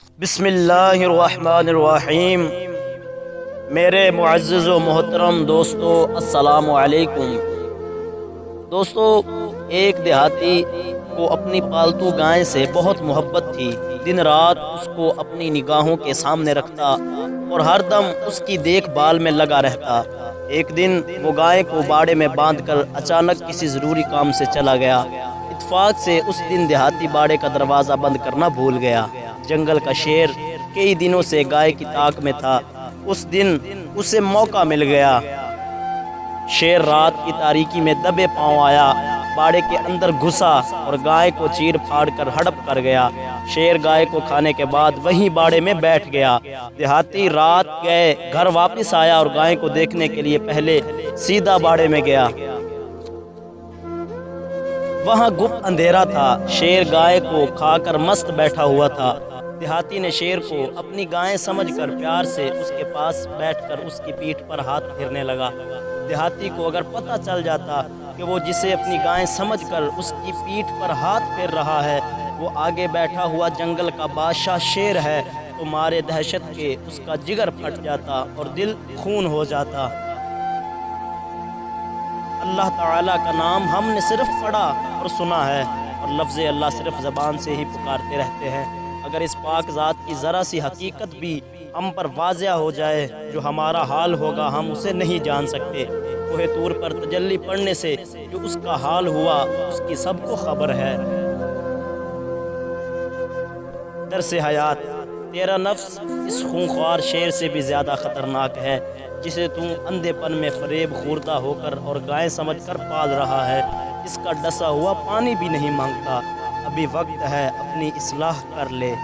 بسم اللہ الرحمن الرحیم۔ میرے معزز و محترم دوستو، السلام علیکم۔ دوستو، ایک دیہاتی کو اپنی پالتو گائے سے بہت محبت تھی۔ دن رات اس کو اپنی نگاہوں کے سامنے رکھتا اور ہر دم اس کی دیکھ بھال میں لگا رہتا۔ ایک دن وہ گائے کو باڑے میں باندھ کر اچانک کسی ضروری کام سے چلا گیا۔ اتفاق سے اس دن دیہاتی باڑے کا دروازہ بند کرنا بھول گیا۔ جنگل کا شیر کئی دنوں سے گائے کی طاق میں تھا۔ اس دن اسے موقع مل گیا۔ شیر رات کی تاریکی میں دبے پاؤں آیا، باڑے کے اندر گھسا اور گائے کو چیر پھاڑ کر ہڑپ کر گیا۔ شیر گائے کو کھانے کے بعد وہیں باڑے میں بیٹھ گیا۔ دیہاتی رات گئے گھر واپس آیا اور گائے کو دیکھنے کے لیے پہلے سیدھا باڑے میں گیا۔ وہاں گپ اندھیرا تھا۔ شیر گائے کو کھا کر مست بیٹھا ہوا تھا۔ دیہاتی نے شیر کو اپنی گائے سمجھ کر پیار سے اس کے پاس بیٹھ کر اس کی پیٹھ پر ہاتھ پھیرنے لگا۔ دیہاتی کو اگر پتہ چل جاتا کہ وہ جسے اپنی گائے سمجھ کر اس کی پیٹھ پر ہاتھ پھیر رہا ہے وہ آگے بیٹھا ہوا جنگل کا بادشاہ شیر ہے تو مارے دہشت کے اس کا جگر پھٹ جاتا اور دل خون ہو جاتا۔ اللہ تعالیٰ کا نام ہم نے صرف پڑھا اور سنا ہے اور لفظ اللہ صرف زبان سے ہی پکارتے رہتے ہیں۔ اگر اس پاک ذات کی ذرا سی حقیقت بھی ہم پر واضح ہو جائے جو ہمارا حال ہوگا ہم اسے نہیں جان سکتے۔ کوہ طور پر تجلی پڑھنے سے جو اس کا حال ہوا اس کی سب کو خبر ہے۔ درس حیات: تیرا نفس اس خونخوار شیر سے بھی زیادہ خطرناک ہے جسے تم اندھے پن میں فریب خوردہ ہو کر اور گائے سمجھ کر پال رہا ہے۔ اس کا ڈسا ہوا پانی بھی نہیں مانگتا۔ ابھی وقت ہے، اپنی اصلاح کر لے۔